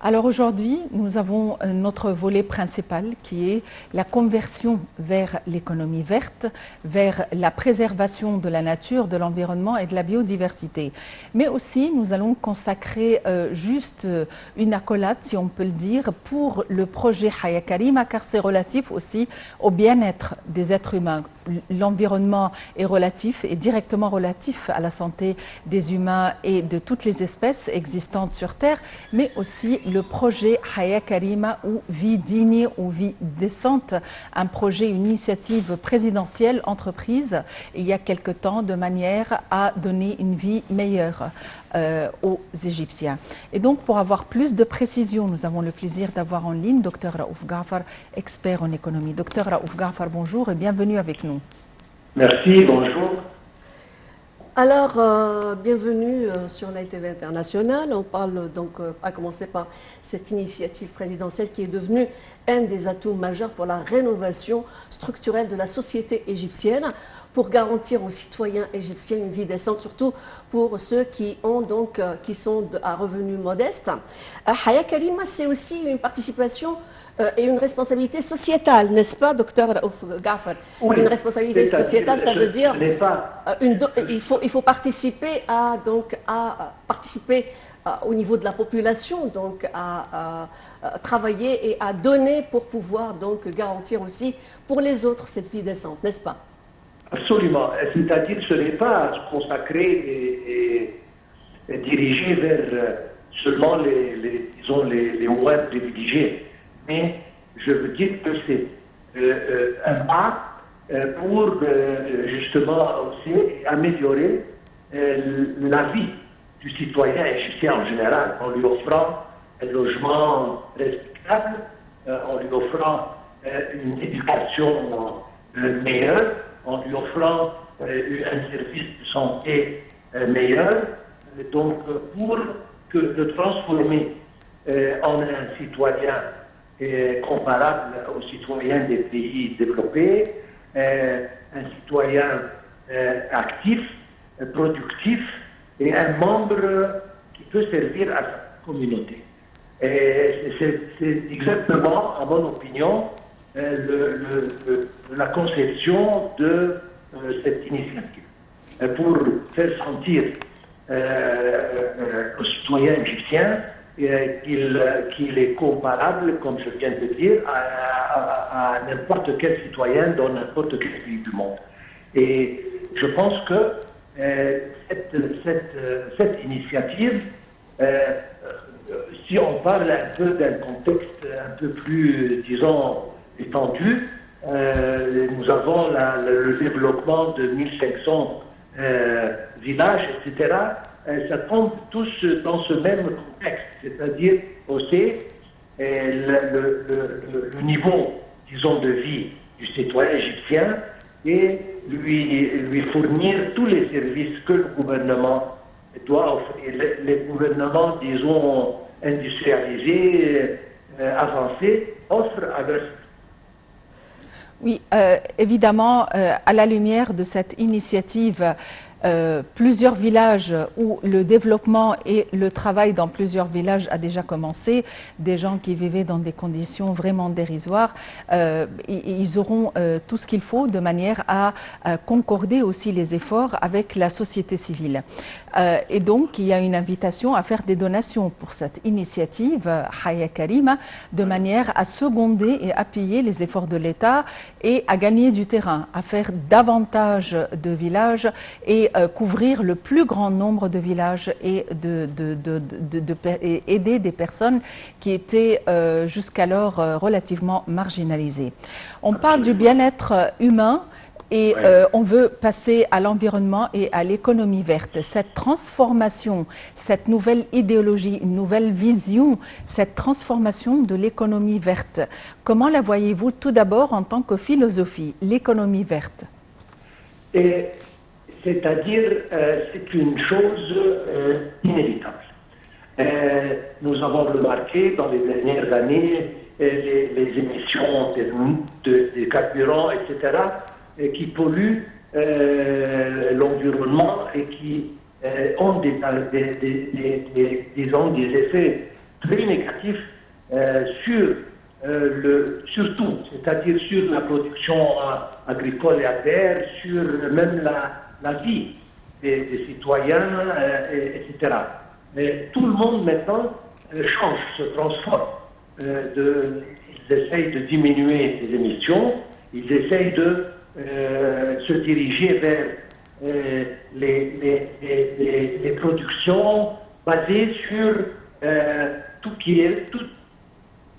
Alors aujourd'hui, nous avons notre volet principal qui est la conversion vers l'économie verte, vers la préservation de la nature, de l'environnement et de la biodiversité. Mais aussi, nous allons consacrer juste une accolade, si on peut le dire, pour le projet Haya Karima, car c'est relatif aussi au bien-être des êtres humains. L'environnement est relatif et directement relatif à la santé des humains et de toutes les espèces existantes sur Terre, mais aussi le projet Haya Karima ou vie digne ou vie décente, un projet, une initiative présidentielle entreprise il y a quelque temps de manière à donner une vie meilleure aux Égyptiens. Et donc pour avoir plus de précision, nous avons le plaisir d'avoir en ligne Dr Raouf Ghafar, expert en économie. Dr Raouf Ghafar, bonjour et bienvenue avec nous. Merci, bonjour. Alors, bienvenue sur l'ITV International. On parle donc, à commencer par cette initiative présidentielle qui est devenue un des atouts majeurs pour la rénovation structurelle de la société égyptienne, pour garantir aux citoyens égyptiens une vie décente, surtout pour ceux qui ont donc, qui sont à revenus modestes. Haya Karima, c'est aussi une participation et une responsabilité sociétale, n'est-ce pas, docteur Raouf Ghafar? Oui, une responsabilité sociétale, ça veut dire il faut participer au niveau de la population, donc à travailler et à donner pour pouvoir donc garantir aussi pour les autres cette vie décente, n'est-ce pas? Absolument. C'est-à-dire ce n'est pas consacré et dirigé vers seulement les moins privilégiés. Mais je veux dire que c'est un pas pour justement aussi améliorer la vie du citoyen égyptien en général, en lui offrant un logement respectable, en lui offrant une éducation meilleure, en lui offrant un service de santé meilleur, donc pour le transformer en un citoyen comparable aux citoyens des pays développés, un citoyen actif, productif et un membre qui peut servir à sa communauté. C'est exactement, à mon opinion, la conception de cette initiative. Pour faire sentir aux citoyens égyptiens qu'il est comparable, comme je viens de dire, à n'importe quel citoyen dans n'importe quel pays du monde. Et je pense que cette initiative, si on parle un peu d'un contexte un peu plus, disons, étendu, nous avons le développement de 1500 villages, etc., ça tombe tous dans ce même contexte, c'est-à-dire aussi le niveau, disons, de vie du citoyen égyptien et lui fournir tous les services que le gouvernement doit offrir. Les gouvernements, disons, industrialisés, avancés, offrent à leur... Oui, évidemment, à la lumière de cette initiative, plusieurs villages où le développement et le travail dans plusieurs villages a déjà commencé, des gens qui vivaient dans des conditions vraiment dérisoires, ils auront tout ce qu'il faut de manière à concorder aussi les efforts avec la société civile. Et donc, il y a une invitation à faire des donations pour cette initiative Haya Karima, de manière à seconder et appuyer les efforts de l'État et à gagner du terrain, à faire davantage de villages et couvrir le plus grand nombre de villages et et aider des personnes qui étaient jusqu'alors relativement marginalisées. On parle du bien-être humain. Et on veut passer à l'environnement et à l'économie verte. Cette transformation, cette nouvelle idéologie, une nouvelle vision, cette transformation de l'économie verte, comment la voyez-vous tout d'abord en tant que philosophie, l'économie verte? C'est-à-dire, c'est une chose inévitable. Nous avons remarqué dans les dernières années les émissions de carburants, etc., qui polluent l'environnement et qui ont des effets très négatif surtout, c'est-à-dire sur la production agricole et agraire, sur même la vie des citoyens, etc. Mais tout le monde maintenant change, se transforme. Ils essayent de diminuer les émissions, ils essayent de se diriger vers les productions basées sur tout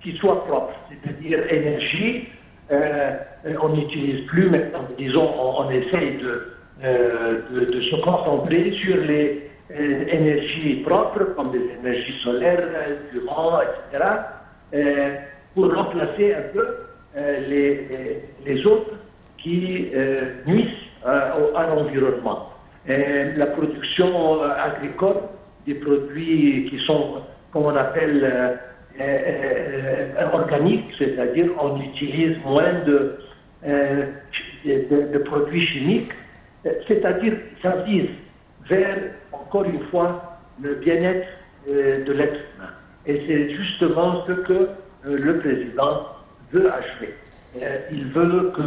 qui soit propre, c'est-à-dire énergie. On n'utilise plus maintenant, disons, on essaye de se concentrer sur les énergies propres, comme les énergies solaires, du vent, etc., pour remplacer un peu les autres qui nuisent à l'environnement. La production agricole, des produits qui sont, comme on appelle, organiques, c'est-à-dire on utilise moins de produits chimiques, c'est-à-dire ça vise vers, encore une fois, le bien-être de l'être humain. Et c'est justement ce que le président veut achever. Il veut que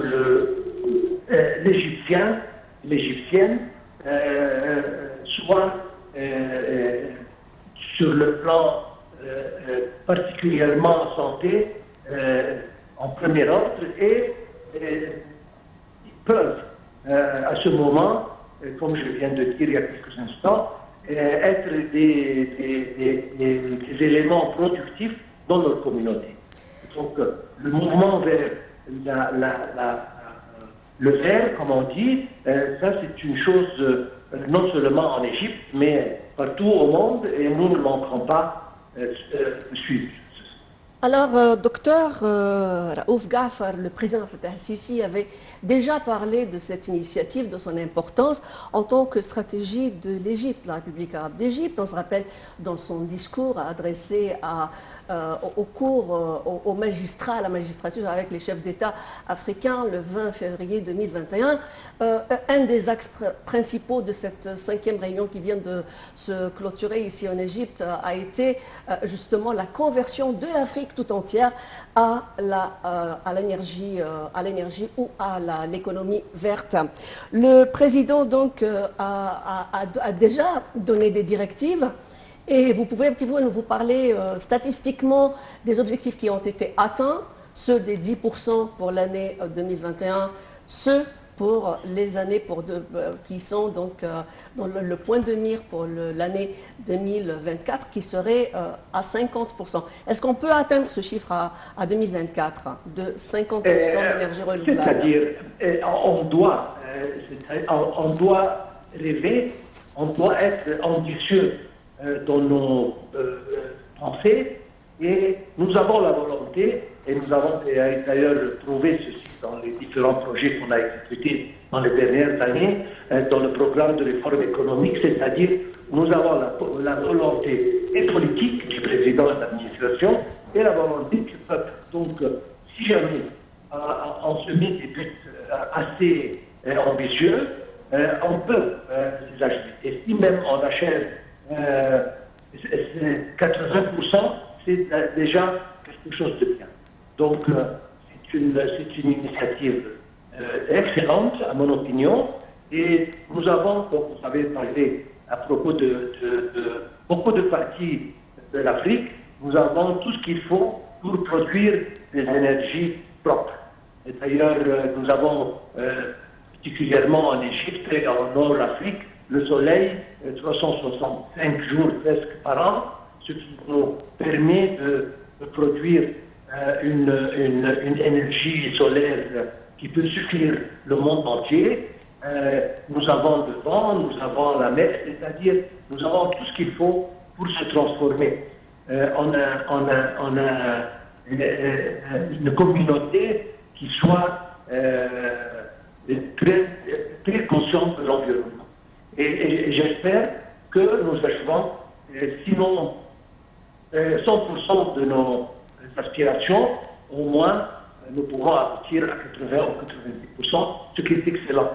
l'Égyptienne soit sur le plan particulièrement santé en premier ordre et ils peuvent à ce moment, comme je viens de dire il y a quelques instants, être des éléments productifs dans leur communauté. Donc le mouvement vers le vert, comme on dit, ça c'est une chose non seulement en Égypte, mais partout au monde, et nous ne manquerons pas de suivre. Alors, docteur Raouf Ghaffar, le président Fattah Sisi avait déjà parlé de cette initiative, de son importance en tant que stratégie de l'Égypte, la République arabe d'Égypte. On se rappelle dans son discours adressé aux magistrats, à la magistrature avec les chefs d'État africains le 20 février 2021. Un des axes principaux de cette 5e réunion qui vient de se clôturer ici en Égypte a été justement la conversion de l'Afrique tout entière à l'énergie ou à l'économie verte. Le président donc a déjà donné des directives. Et vous pouvez un petit peu nous parler statistiquement des objectifs qui ont été atteints, ceux des 10% pour l'année 2021, ceux pour les années qui sont donc dans le point de mire pour l'année 2024 qui serait à 50%. Est-ce qu'on peut atteindre ce chiffre à 2024 de 50% d'énergie renouvelable? C'est-à-dire, on doit rêver, on doit être ambitieux dans nos pensées et nous avons la volonté et nous avons d'ailleurs trouvé ceci dans les différents projets qu'on a exécutés dans les dernières années dans le programme de réforme économique, c'est-à-dire nous avons la volonté et politique du président de l'administration et la volonté du peuple. Donc si jamais on se met des buts assez ambitieux, on peut les achever. Et si même on achève 80%, c'est déjà quelque chose de bien. Donc, c'est une initiative excellente, à mon opinion. Et nous avons, comme vous avez parlé à propos de beaucoup de parties de l'Afrique, nous avons tout ce qu'il faut pour produire des énergies propres. Et d'ailleurs, nous avons, particulièrement en Égypte et en Nord-Afrique, le soleil, 365 jours presque par an, ce qui nous permet de produire une énergie solaire qui peut suffire le monde entier. Nous avons le vent, nous avons la mer, c'est-à-dire nous avons tout ce qu'il faut pour se transformer. On a une communauté qui soit très consciente de l'environnement. Et j'espère que nous achevons, sinon 100% de nos aspirations, au moins nous pourrons aboutir à 80 ou 90%, ce qui est excellent.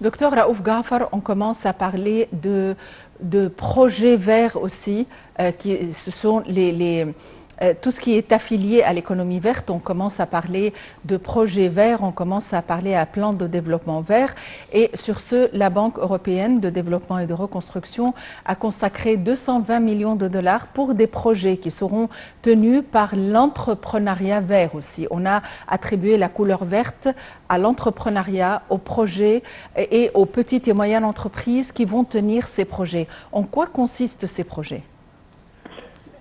Docteur Raouf Ghafar, on commence à parler de projets verts aussi, ce sont tout ce qui est affilié à l'économie verte. On commence à parler de projets verts, on commence à parler à plan de développement vert. Et sur ce, la Banque européenne de développement et de reconstruction a consacré 220 millions de dollars pour des projets qui seront tenus par l'entrepreneuriat vert aussi. On a attribué la couleur verte à l'entrepreneuriat, aux projets et aux petites et moyennes entreprises qui vont tenir ces projets. En quoi consistent ces projets ?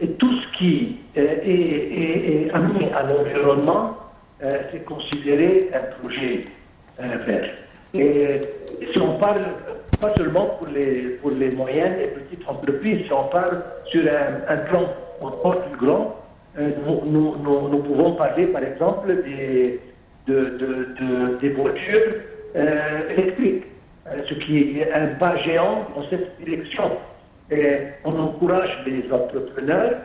Et tout ce qui est amené à l'environnement, c'est considéré un projet vert. Et si on parle, pas seulement pour les moyennes et petites entreprises, si on parle sur un plan encore plus grand, nous pouvons parler par exemple des voitures électriques, ce qui est un pas géant dans cette direction. Et on encourage les entrepreneurs.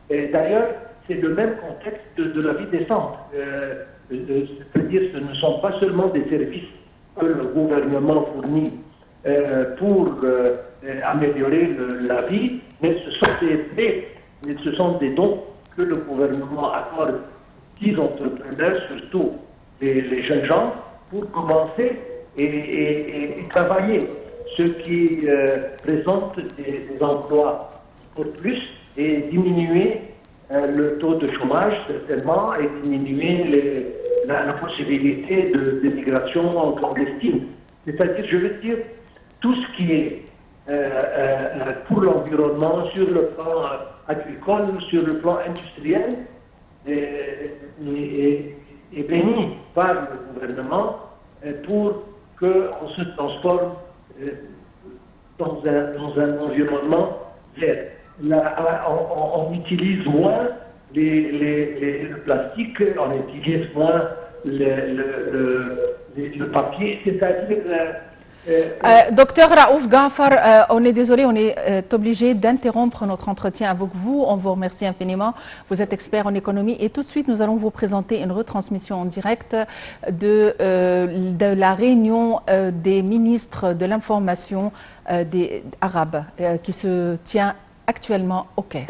Et d'ailleurs, c'est le même contexte de la vie décente. C'est-à-dire que ce ne sont pas seulement des services que le gouvernement fournit pour améliorer la vie, mais ce sont des dons que le gouvernement accorde aux entrepreneurs, surtout les jeunes gens, pour commencer et travailler. Ce qui présente des emplois pour plus et diminuer le taux de chômage certainement et diminuer la possibilité d'immigration clandestine. C'est-à-dire, je veux dire, tout ce qui est pour l'environnement, sur le plan agricole, sur le plan industriel, est béni par le gouvernement pour qu'on se transforme dans un environnement vert. On utilise moins le plastique, on utilise moins le papier, c'est-à-dire... Docteur Raouf Ghafar, on est désolé, on est obligé d'interrompre notre entretien avec vous. On vous remercie infiniment. Vous êtes expert en économie et tout de suite, nous allons vous présenter une retransmission en direct de la réunion des ministres de l'information des Arabes qui se tient actuellement au Caire.